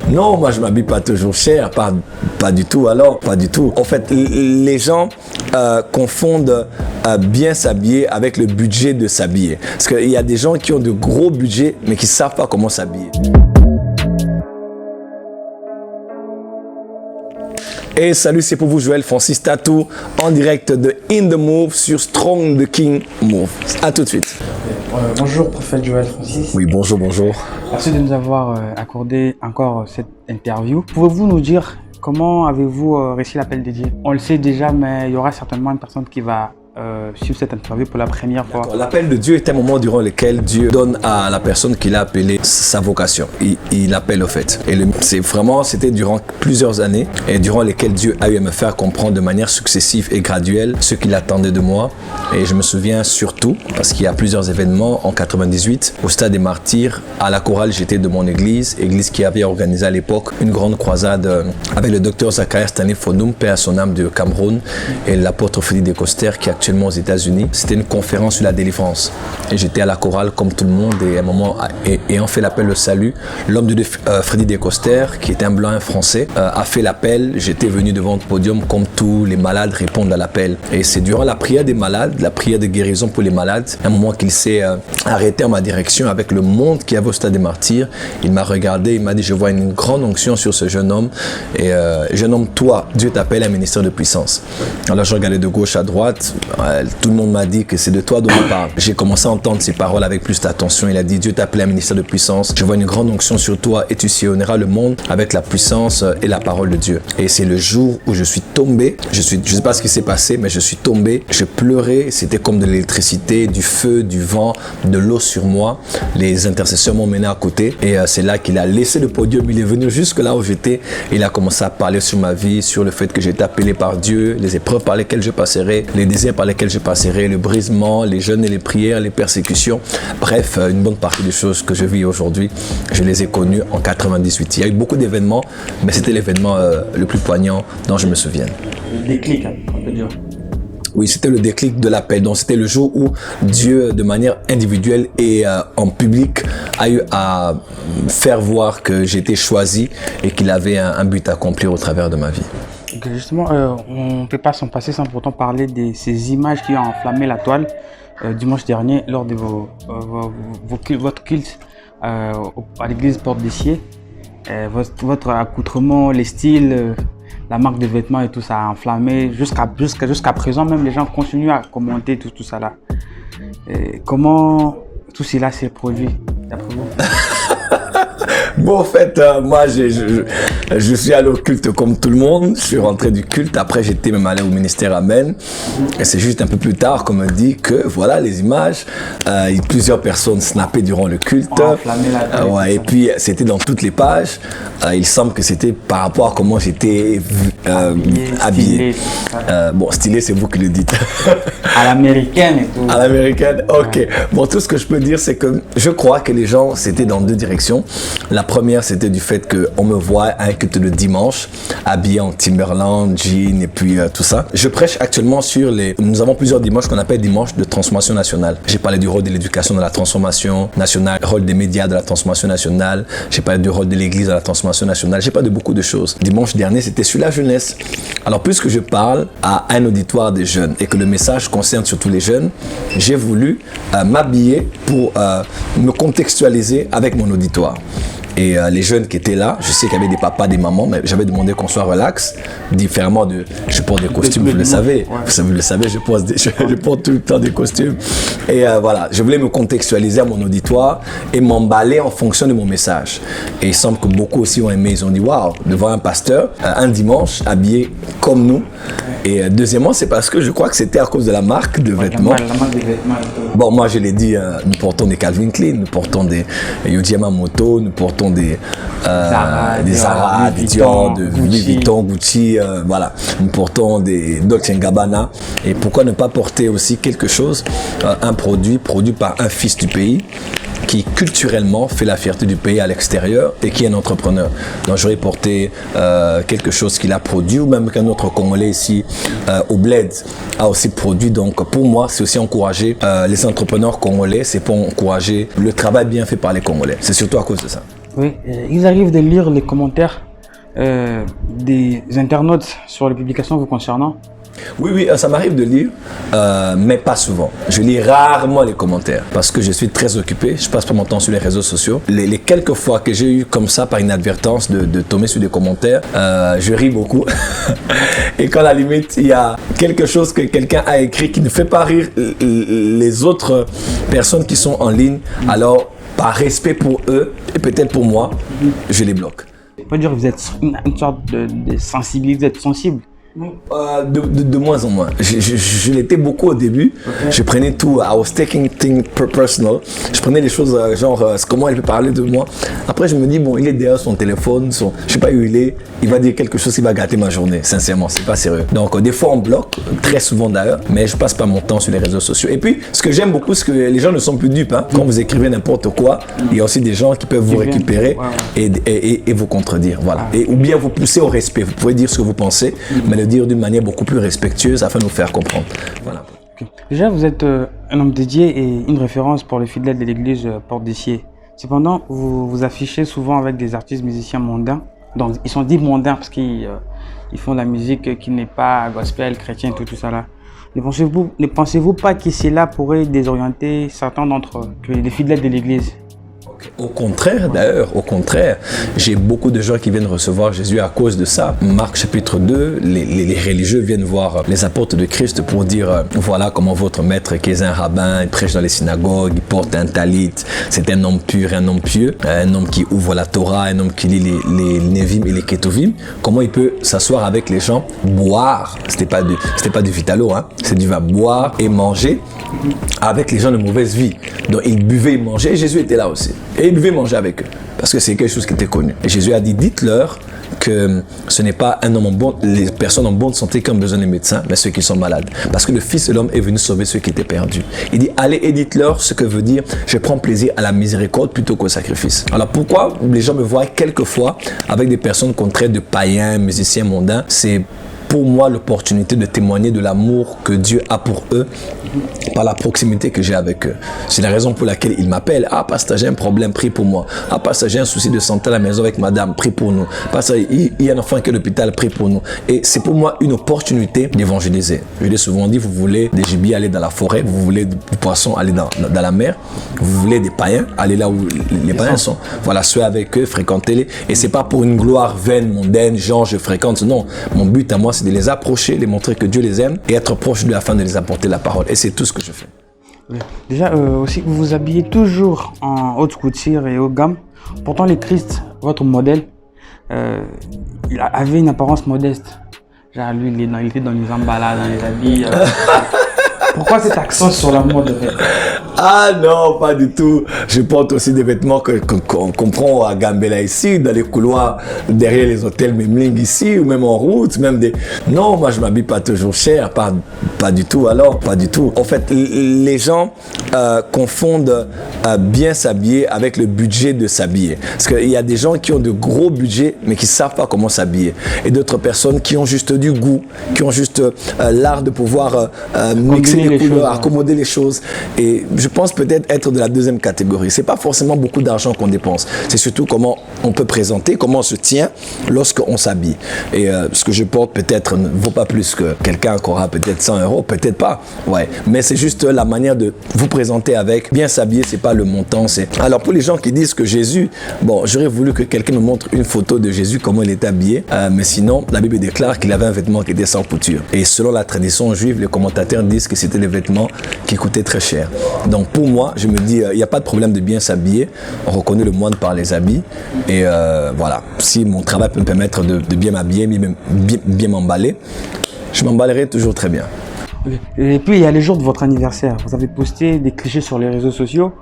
Non, moi je m'habille pas toujours cher, pas du tout alors, pas du tout. En fait, les gens confondent bien s'habiller avec le budget de s'habiller. Parce qu'il y a des gens qui ont de gros budgets mais qui savent pas comment s'habiller. Et salut, c'est pour vous Joël Francis Tatou en direct de In The Move sur Strong the King Move. À tout de suite. Bonjour prophète Joël Francis. Oui, bonjour. Merci de nous avoir accordé encore cette interview. Pouvez-vous nous dire comment avez-vous réussi l'appel de Dieu? On le sait déjà, mais il y aura certainement une personne qui va suivre cette interview pour la première fois. L'appel de Dieu est un moment durant lequel Dieu donne à la personne qu'il a appelée sa vocation. Il appelle au fait. Et c'était durant plusieurs années et durant lesquelles Dieu a eu à me faire comprendre de manière successive et graduelle ce qu'il attendait de moi. Et je me souviens surtout, parce qu'il y a plusieurs événements, en 98, au Stade des Martyrs, à la chorale j'étais de mon église qui avait organisé à l'époque une grande croisade avec le docteur Zacharias Stanley Fodum, paix à son âme de Cameroun, et l'apôtre Frédéric Descoster qui est actuellement aux États-Unis. C'était une conférence sur la délivrance. Et j'étais à la chorale comme tout le monde et à un moment, ayant fait l'appel au salut, l'homme de Dieu Frédéric Descoster, qui était un blanc, un français, a fait l'appel. J'étais venu devant le podium comme tous les malades répondent à l'appel. Et c'est durant la prière des malades, la prière de guérison pour les malades, un moment qu'il s'est arrêté en ma direction avec le monde qui avait au Stade des Martyrs. Il m'a regardé, il m'a dit: je vois une grande onction sur ce jeune homme. Et jeune homme, toi, Dieu t'appelle à un ministère de puissance. Alors je regardais de gauche à droite. Tout le monde m'a dit que c'est de toi dont on parle. J'ai commencé à entendre ces paroles avec plus d'attention. Il a dit: Dieu t'appelle à un ministère de puissance. Je vois une grande onction sur toi et tu sillonneras le monde avec la puissance et la parole de Dieu. Et c'est le jour où je suis tombé. Je sais pas ce qui s'est passé, mais je suis tombé. Je pleurais. C'était comme de l'électricité, du feu, du vent, de l'eau sur moi. Les intercesseurs m'ont mené à côté. Et c'est là qu'il a laissé le podium. Il est venu jusque là où j'étais. Il a commencé à parler sur ma vie, sur le fait que j'étais appelé par Dieu, les épreuves par lesquelles je passerai, les désirs par lesquels je passerai, le brisement, les jeûnes et les prières, les persécutions. Bref, une bonne partie des choses que je vis aujourd'hui, je les ai connues en 98. Il y a eu beaucoup d'événements, mais c'était l'événement le plus poignant dont je me souviens. Le déclic, on peut dire. Oui, c'était le déclic de l'appel. Donc, c'était le jour où Dieu, de manière individuelle et en public, a eu à faire voir que j'étais choisi et qu'il avait un but à accomplir au travers de ma vie. Justement, on ne peut pas s'en passer sans pourtant parler de ces images qui ont enflammé la toile dimanche dernier lors de votre culte à l'église Porte des Cieux. Votre accoutrement, les styles, la marque de vêtements et tout ça a enflammé. Jusqu'à présent, même les gens continuent à commenter tout ça là. Comment tout cela s'est produit d'après vous? Bon, en fait, moi, je suis allé au culte comme tout le monde. Je suis rentré du culte. Après, j'étais même allé au ministère Amen. Et c'est juste un peu plus tard qu'on me dit que, voilà, les images, plusieurs personnes snappaient durant le culte. Ouais, et puis, c'était dans toutes les pages. Il semble que c'était par rapport à comment j'étais habillé. Bon, stylé, c'est vous qui le dites. À l'américaine et tout. À l'américaine, ok. Ouais. Bon, tout ce que je peux dire, c'est que je crois que les gens, c'était dans deux directions. La première, c'était du fait qu'on me voit à un culte de dimanche, habillé en Timberland, jean et puis tout ça. Je prêche actuellement sur nous avons plusieurs dimanches qu'on appelle dimanche de transformation nationale. J'ai parlé du rôle de l'éducation dans la transformation nationale, le rôle des médias de la transformation nationale. J'ai parlé du rôle de l'église dans la transformation nationale. J'ai parlé de beaucoup de choses. Dimanche dernier, c'était sur la jeunesse. Alors, puisque je parle à un auditoire des jeunes et que le message concerne surtout les jeunes, j'ai voulu m'habiller pour me contextualiser avec mon auditoire. Et les jeunes qui étaient là, je sais qu'il y avait des papas, des mamans, mais j'avais demandé qu'on soit relax, différemment de... Je porte des costumes, vous le savez. Vous le savez, je porte tout le temps des costumes. Et voilà, je voulais me contextualiser à mon auditoire et m'emballer en fonction de mon message. Et il semble que beaucoup aussi ont aimé, ils ont dit « Waouh !» devant un pasteur, un dimanche, habillé comme nous. Et deuxièmement, c'est parce que je crois que c'était à cause de la marque de vêtements. La marque de vêtements. Bon, moi je l'ai dit, nous portons des Calvin Klein, nous portons des Yuji Yamamoto, nous portons des Zara, des Dior, de Louis Vuitton, Gucci, voilà. Nous portons des Dolce & Gabbana. Et pourquoi ne pas porter aussi quelque chose, un produit par un fils du pays qui culturellement fait la fierté du pays à l'extérieur et qui est un entrepreneur. Donc j'aurais porté quelque chose qu'il a produit ou même qu'un autre Congolais ici au Bled a aussi produit. Donc pour moi, c'est aussi encourager les entrepreneurs congolais, c'est pour encourager le travail bien fait par les Congolais. C'est surtout à cause de ça. Oui, il arrive de lire les commentaires des internautes sur les publications vous concernant. Oui, ça m'arrive de lire, mais pas souvent. Je lis rarement les commentaires parce que je suis très occupé. Je passe pas mon temps sur les réseaux sociaux. Les quelques fois que j'ai eu comme ça par inadvertance de tomber sur des commentaires, je ris beaucoup. Et quand à la limite il y a quelque chose que quelqu'un a écrit qui ne fait pas rire les autres personnes qui sont en ligne, alors par respect pour eux et peut-être pour moi, je les bloque. On peut dire que vous êtes une sorte de sensibilité, vous êtes sensible. De moins en moins. Je l'étais beaucoup au début. Okay. Je prenais tout. I was taking things personal. Je prenais les choses genre comment elle peut parler de moi. Après, je me dis, bon, il est derrière son téléphone. Je sais pas où il est. Il va dire quelque chose qui va gâter ma journée. Sincèrement, c'est pas sérieux. Donc, des fois, on bloque. Très souvent d'ailleurs. Mais je passe pas mon temps sur les réseaux sociaux. Et puis, ce que j'aime beaucoup, c'est que les gens ne sont plus dupes. Hein. Quand vous écrivez n'importe quoi, il y a aussi des gens qui peuvent vous récupérer et vous contredire. Voilà. Et, ou bien vous pousser au respect. Vous pouvez dire ce que vous pensez, mais le dire d'une manière beaucoup plus respectueuse afin de nous faire comprendre. Voilà. Okay. Déjà, vous êtes un homme dédié et une référence pour les fidèles de l'église Porte d'Essier. Cependant, vous vous affichez souvent avec des artistes musiciens mondains. Donc, ils sont dits mondains parce qu'ils font de la musique qui n'est pas gospel, chrétien, tout ça là. Ne pensez-vous pas que cela pourrait désorienter certains d'entre eux, que les fidèles de l'église? Au contraire, d'ailleurs, au contraire, j'ai beaucoup de gens qui viennent recevoir Jésus à cause de ça. Marc chapitre 2, les religieux viennent voir les apôtres de Christ pour dire voilà comment votre maître qui est un rabbin, il prêche dans les synagogues, il porte un talit, c'est un homme pur, un homme pieux, un homme qui ouvre la Torah, un homme qui lit les Nevim et les Ketuvim. Comment il peut s'asseoir avec les gens, boire, c'était pas du Vitalo, hein, c'est du va boire et manger avec les gens de mauvaise vie. Donc il buvait et mangeait et Jésus était là aussi. Et il devait manger avec eux, parce que c'est quelque chose qui était connu. Et Jésus a dit, dites-leur que ce n'est pas un homme en bon, les personnes en bonne santé qui ont besoin des médecins, mais ceux qui sont malades. Parce que le Fils de l'homme est venu sauver ceux qui étaient perdus. Il dit, allez et dites-leur ce que veut dire, je prends plaisir à la miséricorde plutôt qu'au sacrifice. Alors pourquoi les gens me voient quelquefois avec des personnes qu'on traite de païens, musiciens mondains, c'est pour moi l'opportunité de témoigner de l'amour que Dieu a pour eux par la proximité que j'ai avec eux. C'est la raison pour laquelle ils m'appellent. Ah, pasteur, j'ai un problème, prie pour moi. Ah, pasteur, j'ai un souci de santé à la maison avec madame, prie pour nous. Pasteur, il y a un enfant qui est à l'hôpital, prie pour nous. Et c'est pour moi une opportunité d'évangéliser. Je l'ai souvent dit, vous voulez des gibiers, aller dans la forêt. Vous voulez du poisson, aller dans la mer. Vous voulez des païens, aller là où les païens sont. Voilà, soyez avec eux, fréquentez-les. Et c'est pas pour une gloire vaine, mondaine, genre je fréquente. Non, mon but à moi, c'est de les approcher, les montrer que Dieu les aime et être proche d'eux afin de les apporter la parole. Et c'est tout ce que je fais. Déjà, aussi, vous vous habillez toujours en haute couture et haut gamme. Pourtant, le Christ, votre modèle, il avait une apparence modeste. Genre, lui, il était dans les emballages, dans les habits. Pourquoi cet accent sur la mode? Ah non, pas du tout. Je porte aussi des vêtements qu'on comprend à Gambela ici, dans les couloirs, derrière les hôtels Memling ici, ou même en route, même des... Non, moi je m'habille pas toujours cher, pas du tout alors, pas du tout. En fait, les gens confondent bien s'habiller avec le budget de s'habiller. Parce qu'il y a des gens qui ont de gros budgets, mais qui savent pas comment s'habiller. Et d'autres personnes qui ont juste du goût, qui ont juste l'art de pouvoir mixer les couleurs, accommoder les choses. Et je pense peut-être être de la deuxième catégorie. C'est pas forcément beaucoup d'argent qu'on dépense. C'est surtout comment on peut présenter, comment on se tient lorsqu'on s'habille. Et ce que je porte peut-être ne vaut pas plus que quelqu'un qui aura peut-être 100 €, peut-être pas. Ouais. Mais c'est juste la manière de vous présenter avec. Bien s'habiller, c'est pas le montant. Alors pour les gens qui disent que Jésus, bon, j'aurais voulu que quelqu'un me montre une photo de Jésus, comment il est habillé. Mais sinon, la Bible déclare qu'il avait un vêtement qui était sans couture. Et selon la tradition juive, les commentateurs disent que c'était des vêtements qui coûtaient très cher. Donc pour moi, je me dis, il n'y a pas de problème de bien s'habiller. On reconnaît le moine par les habits. Et voilà, si mon travail peut me permettre de bien m'habiller, bien m'emballer, je m'emballerai toujours très bien. Et puis il y a les jours de votre anniversaire. Vous avez posté des clichés sur les réseaux sociaux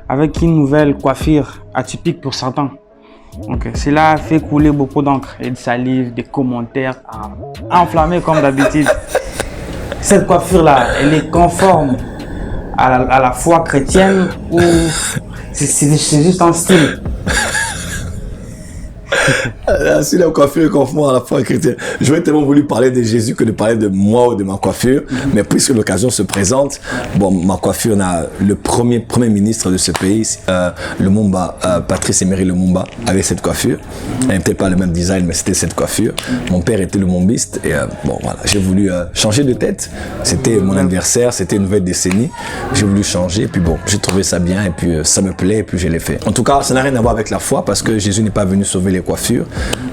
avec une nouvelle coiffure atypique pour certains. Okay. Cela a fait couler beaucoup d'encre et de salive, des commentaires enflammés comme d'habitude. Cette coiffure-là, elle est conforme à la foi chrétienne ou c'est juste un style? Si la coiffure confond à la foi chrétienne. J'aurais tellement voulu parler de Jésus que de parler de moi ou de ma coiffure. Mais puisque l'occasion se présente, bon, ma coiffure, on a le premier ministre de ce pays, Lumumba, Patrice Emery Lumumba, avait cette coiffure. Elle n'était pas le même design, mais c'était cette coiffure. Mon père était lumumbiste et bon, voilà, j'ai voulu changer de tête. C'était mon anniversaire, c'était une nouvelle décennie. J'ai voulu changer, puis bon, j'ai trouvé ça bien et puis ça me plaît et puis je l'ai fait. En tout cas, ça n'a rien à voir avec la foi parce que Jésus n'est pas venu sauver les coiffures,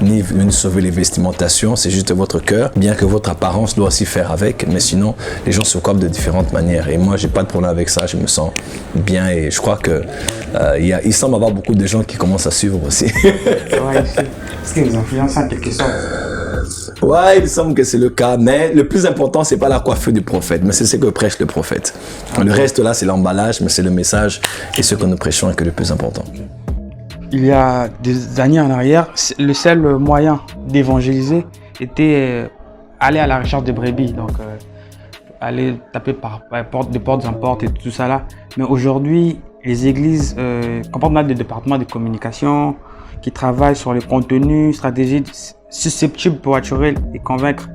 ni venu sauver les vestimentations, c'est juste votre cœur, bien que votre apparence doit aussi faire avec, mais sinon, les gens se coiffent de différentes manières et moi, j'ai pas de problème avec ça, je me sens bien et je crois que il semble y avoir beaucoup de gens qui commencent à suivre aussi. Ouais, est-ce que vous influencez en quelque sorte? Ouais, il semble que c'est le cas, mais le plus important, c'est pas la coiffure du prophète, mais c'est ce que prêche le prophète. Le reste là, c'est l'emballage, mais c'est le message et ce que nous prêchons est que le plus important. Il y a des années en arrière, le seul moyen d'évangéliser était aller à la recherche de brebis, donc aller taper de porte en porte et tout ça là. Mais aujourd'hui, les églises comportent des départements de communication qui travaillent sur les contenus, stratégies susceptibles pour attirer et convaincre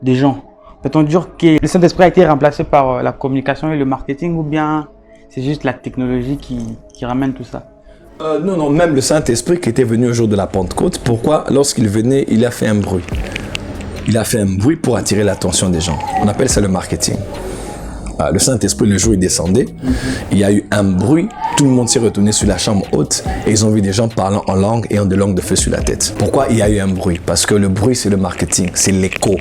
des gens. Peut-on dire que le Saint-Esprit a été remplacé par la communication et le marketing ou bien c'est juste la technologie qui ramène tout ça? Non, même le Saint-Esprit qui était venu au jour de la Pentecôte, pourquoi lorsqu'il venait, il a fait un bruit. Il a fait un bruit pour attirer l'attention des gens. On appelle ça le marketing. Le Saint-Esprit, le jour où il descendait, il y a eu un bruit, tout le monde s'est retourné sur la chambre haute et ils ont vu des gens parlant en langue et ayant de langues de feu sur la tête. Pourquoi il y a eu un bruit? Parce que le bruit, c'est le marketing, c'est l'écho.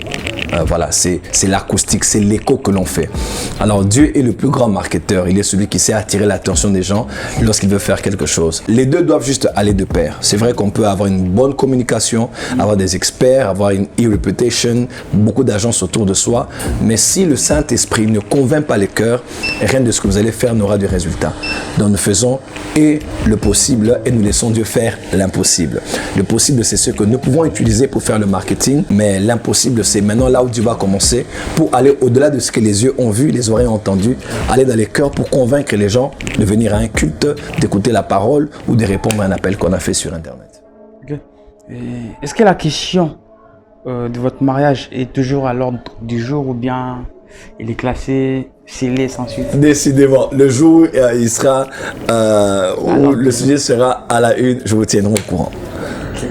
Voilà, c'est l'acoustique, c'est l'écho que l'on fait. Alors Dieu est le plus grand marketeur, il est celui qui sait attirer l'attention des gens lorsqu'il veut faire quelque chose. Les deux doivent juste aller de pair. C'est vrai qu'on peut avoir une bonne communication, avoir des experts, avoir une e-reputation, beaucoup d'agences autour de soi, mais si le Saint-Esprit ne convainc pas les cœurs, rien de ce que vous allez faire n'aura de résultat. Donc nous faisons et le possible et nous laissons Dieu faire l'impossible. Le possible, c'est ce que nous pouvons utiliser pour faire le marketing, mais l'impossible, c'est maintenant là où Dieu va commencer pour aller au-delà de ce que les yeux ont vu, les oreilles ont entendu, aller dans les cœurs pour convaincre les gens de venir à un culte, d'écouter la parole ou de répondre à un appel qu'on a fait sur Internet. Okay. Est-ce que la question de votre mariage est toujours à l'ordre du jour ou bien il est classé, scellé sans suite? Décidément, le jour où il sera, où le sujet sera à la une, je vous tiendrai au courant. Okay.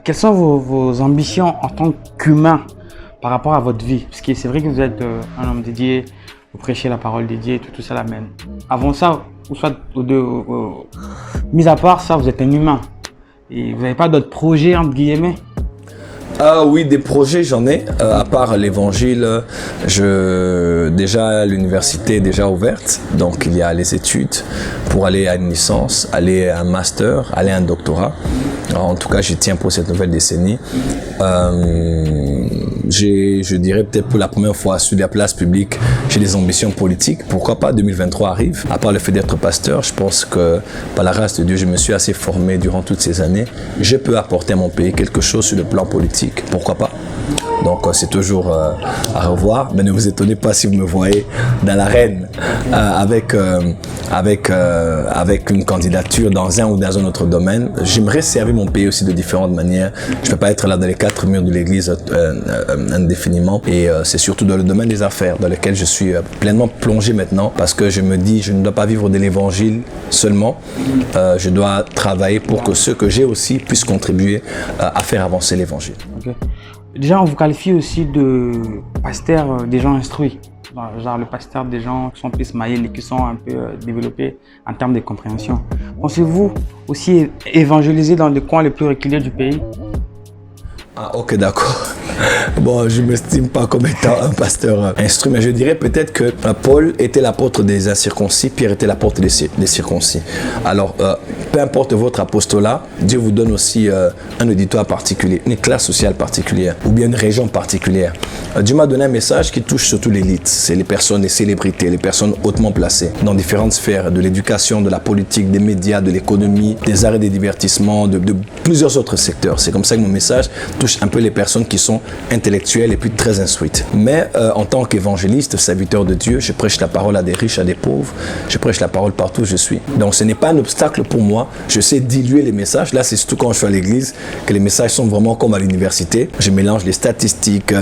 Quelles sont vos ambitions en tant qu'humain par rapport à votre vie? Parce que c'est vrai que vous êtes un homme dédié, vous prêchez la parole dédiée, tout ça l'amène. Avant ça, ou soit mis à part ça, vous êtes un humain. Et vous n'avez pas d'autres projets, entre guillemets? Ah oui, des projets j'en ai, à part l'évangile, déjà l'université est déjà ouverte, donc il y a les études pour aller à une licence, aller à un master, aller à un doctorat. Alors, en tout cas, j'y tiens pour cette nouvelle décennie. Je dirais peut-être pour la première fois sur la place publique, j'ai des ambitions politiques. Pourquoi pas 2023 arrive. À part le fait d'être pasteur, je pense que par la grâce de Dieu, je me suis assez formé durant toutes ces années. Je peux apporter à mon pays quelque chose sur le plan politique. Pourquoi pas? Donc c'est toujours à revoir, mais ne vous étonnez pas si vous me voyez dans l'arène avec une candidature dans un ou dans un autre domaine. J'aimerais servir mon pays aussi de différentes manières. Je ne peux pas être là dans les quatre murs de l'église indéfiniment et c'est surtout dans le domaine des affaires dans lequel je suis pleinement plongé maintenant parce que je me dis je ne dois pas vivre de l'évangile seulement, je dois travailler pour que ceux que j'ai aussi puissent contribuer à faire avancer l'évangile. Okay. Déjà, on vous qualifie aussi de pasteur des gens instruits. Genre le pasteur des gens qui sont plus maillés, qui sont un peu développés en termes de compréhension. Pensez-vous aussi évangéliser dans les coins les plus reculés du pays? Ah ok, d'accord. Bon, je ne m'estime pas comme étant un pasteur instruit, mais je dirais peut-être que Paul était l'apôtre des incirconcis, Pierre était l'apôtre des circoncis. Alors, peu importe votre apostolat, Dieu vous donne aussi un auditoire particulier, une classe sociale particulière ou bien une région particulière. Dieu m'a donné un message qui touche surtout l'élite. C'est les personnes, les célébrités, les personnes hautement placées dans différentes sphères, de l'éducation, de la politique, des médias, de l'économie, des arts et des divertissements, de plusieurs autres secteurs. C'est comme ça que mon message touche un peu les personnes qui sont intellectuelle et puis très instruite. Mais en tant qu'évangéliste, serviteur de Dieu, je prêche la parole à des riches, à des pauvres. Je prêche la parole partout où je suis. Donc ce n'est pas un obstacle pour moi. Je sais diluer les messages. Là, c'est surtout quand je suis à l'église que les messages sont vraiment comme à l'université. Je mélange les statistiques,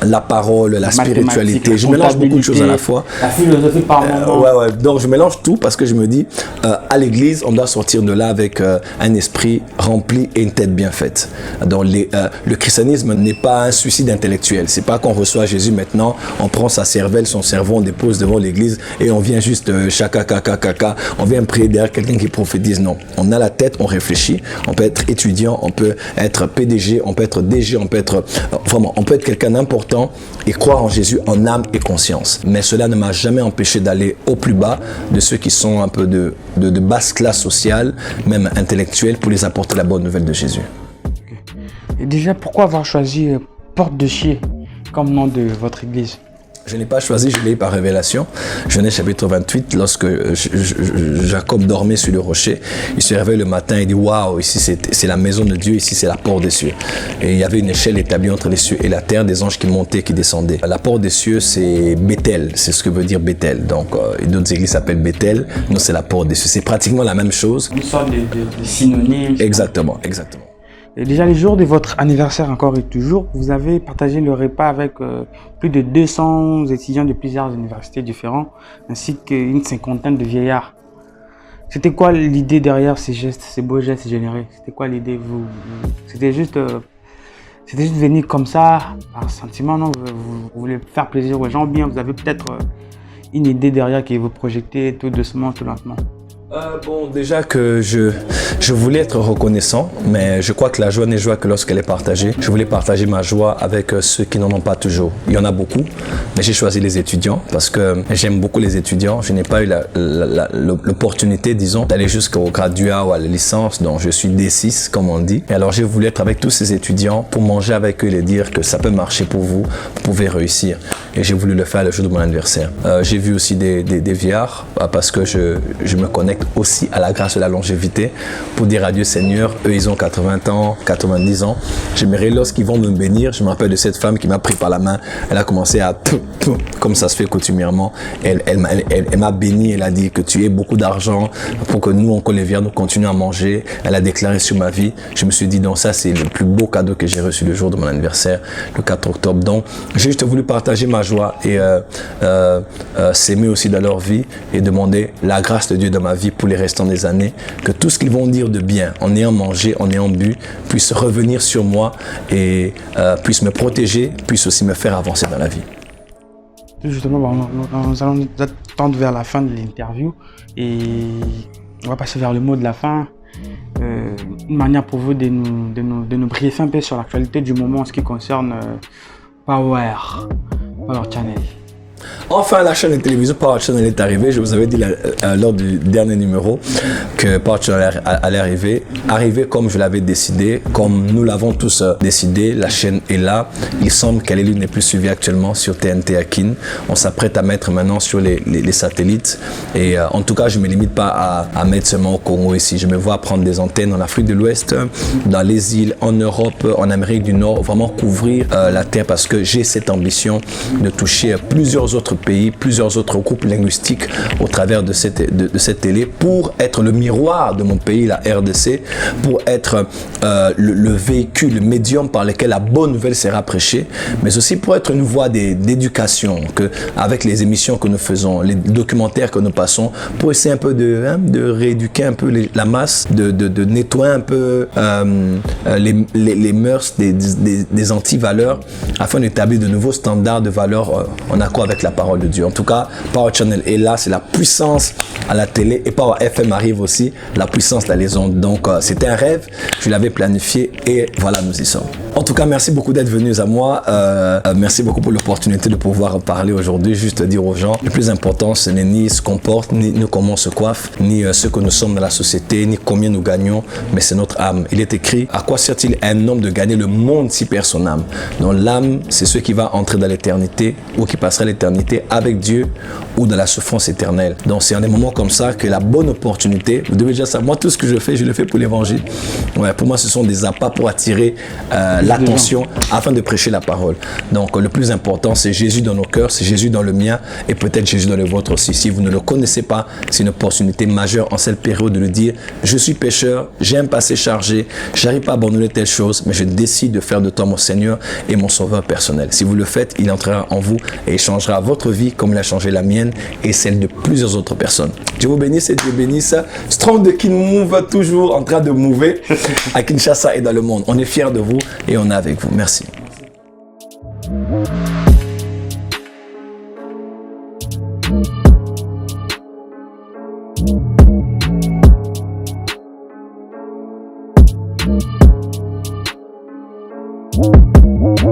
la parole, la spiritualité, je mélange beaucoup de choses à la fois. La philosophie par moment. Ouais. Donc je mélange tout parce que je me dis, à l'église, on doit sortir de là avec un esprit rempli et une tête bien faite. Donc le christianisme n'est pas un suicide intellectuel. C'est pas qu'on reçoit Jésus maintenant, on prend sa cervelle, son cerveau, on dépose devant l'église et on vient juste on vient prier derrière quelqu'un qui prophétise. Non, on a la tête, on réfléchit. On peut être étudiant, on peut être PDG, on peut être DG, on peut être on peut être quelqu'un d'important et croire en Jésus en âme et conscience. Mais cela ne m'a jamais empêché d'aller au plus bas de ceux qui sont un peu de basse classe sociale, même intellectuelle, pour les apporter la bonne nouvelle de Jésus. Okay. Et déjà, pourquoi avoir choisi Porte de Chier comme nom de votre église? Je n'ai pas choisi, je l'ai eu par révélation. Genèse chapitre 28, lorsque Jacob dormait sur le rocher, il se réveille le matin et dit « Waouh, ici c'est la maison de Dieu, ici c'est la porte des cieux. » Et il y avait une échelle établie entre les cieux et la terre, des anges qui montaient et qui descendaient. La porte des cieux, c'est Bethel, c'est ce que veut dire Bethel. Donc, d'autres églises s'appellent Bethel, nous c'est la porte des cieux. C'est pratiquement la même chose. Une sorte de synonyme. Exactement. Et déjà, les jours de votre anniversaire encore et toujours, vous avez partagé le repas avec plus de 200 étudiants de plusieurs universités différentes, ainsi qu'une cinquantaine de vieillards. C'était quoi l'idée derrière ces gestes, ces beaux gestes générés? C'était quoi l'idée? C'était juste venir comme ça, par sentiment, non? Vous voulez faire plaisir aux gens, ou bien vous avez peut-être une idée derrière qui vous projetez tout doucement, tout lentement? Bon, déjà que je voulais être reconnaissant, mais je crois que la joie n'est joie que lorsqu'elle est partagée. Je voulais partager ma joie avec ceux qui n'en ont pas toujours. Il y en a beaucoup, mais j'ai choisi les étudiants parce que j'aime beaucoup les étudiants. Je n'ai pas eu l'opportunité, disons, d'aller jusqu'au graduat ou à la licence, donc je suis D6, comme on dit. Et alors j'ai voulu être avec tous ces étudiants pour manger avec eux et les dire que ça peut marcher pour vous, vous pouvez réussir. Et j'ai voulu le faire le jour de mon anniversaire. J'ai vu aussi des vieillards parce que je me connecte aussi à la grâce de la longévité pour dire adieu Seigneur. Eux ils ont 80 ans, 90 ans. J'aimerais lorsqu'ils vont me bénir, je me rappelle de cette femme qui m'a pris par la main, elle a commencé à comme ça se fait coutumièrement, elle m'a béni, elle a dit que tu aies beaucoup d'argent pour que nous on les viens, nous continuons à manger. Elle a déclaré sur ma vie. Je me suis dit donc ça c'est le plus beau cadeau que j'ai reçu le jour de mon anniversaire, le 4 octobre. Donc j'ai juste voulu partager ma joie et s'aimer aussi dans leur vie et demander la grâce de Dieu dans ma vie pour les restants des années, que tout ce qu'ils vont dire de bien, en ayant mangé, en ayant bu, puisse revenir sur moi et puisse me protéger, puisse aussi me faire avancer dans la vie. Justement, nous allons nous attendre vers la fin de l'interview et on va passer vers le mot de la fin. Une manière pour vous de nous briefer un peu sur l'actualité du moment en ce qui concerne Power Channel. Enfin, la chaîne de télévision Power Channel est arrivée. Je vous avais dit lors du dernier numéro que Power Channel allait arriver comme je l'avais décidé, comme nous l'avons tous décidé. La chaîne est là. Il semble qu'elle n'est plus suivie actuellement sur TNT Akin. On s'apprête à mettre maintenant sur les satellites. Et en tout cas, je ne me limite pas à mettre seulement au Congo ici. Je me vois prendre des antennes en Afrique de l'Ouest, dans les îles, en Europe, en Amérique du Nord, vraiment couvrir la terre parce que j'ai cette ambition de toucher plusieurs autres pays, plusieurs autres groupes linguistiques au travers de cette télé pour être le miroir de mon pays, la RDC, pour être le véhicule, le médium par lequel la bonne nouvelle sera prêchée, mais aussi pour être une voie d'éducation avec les émissions que nous faisons, les documentaires que nous passons, pour essayer un peu de rééduquer un peu la masse, de nettoyer un peu les mœurs des anti-valeurs afin d'établir de nouveaux standards de valeurs en accord avec la parole de Dieu. En tout cas, Power Channel est là, c'est la puissance à la télé et Power FM arrive aussi, la puissance dans les ondes. Donc c'était un rêve, je l'avais planifié et voilà, nous y sommes. En tout cas, merci beaucoup d'être venus à moi. Merci beaucoup pour l'opportunité de pouvoir parler aujourd'hui. Juste dire aux gens, le plus important, ce n'est ni ce qu'on porte, ni comment on se coiffe, ni ce que nous sommes dans la société, ni combien nous gagnons, mais c'est notre âme. Il est écrit, à quoi sert-il à un homme de gagner le monde si perd son âme? Donc l'âme, c'est ce qui va entrer dans l'éternité ou qui passera l'éternité l'éternité avec Dieu ou dans la souffrance éternelle. Donc c'est en des moments comme ça que la bonne opportunité, vous devez déjà savoir, moi tout ce que je le fais pour l'évangile. Ouais, pour moi ce sont des appâts pour attirer l'attention afin de prêcher la parole. Donc le plus important c'est Jésus dans nos cœurs, c'est Jésus dans le mien et peut-être Jésus dans le vôtre aussi. Si vous ne le connaissez pas, c'est une opportunité majeure en cette période de le dire, je suis pécheur, j'ai un passé chargé, j'arrive pas à abandonner telle chose, mais je décide de faire de toi mon Seigneur et mon sauveur personnel. Si vous le faites, il entrera en vous et il changera votre vie comme il a changé la mienne et celle de plusieurs autres personnes. Dieu vous bénisse et Dieu bénisse. Strong de King Move, toujours en train de mouver à Kinshasa et dans le monde. On est fiers de vous et on est avec vous. Merci. Merci.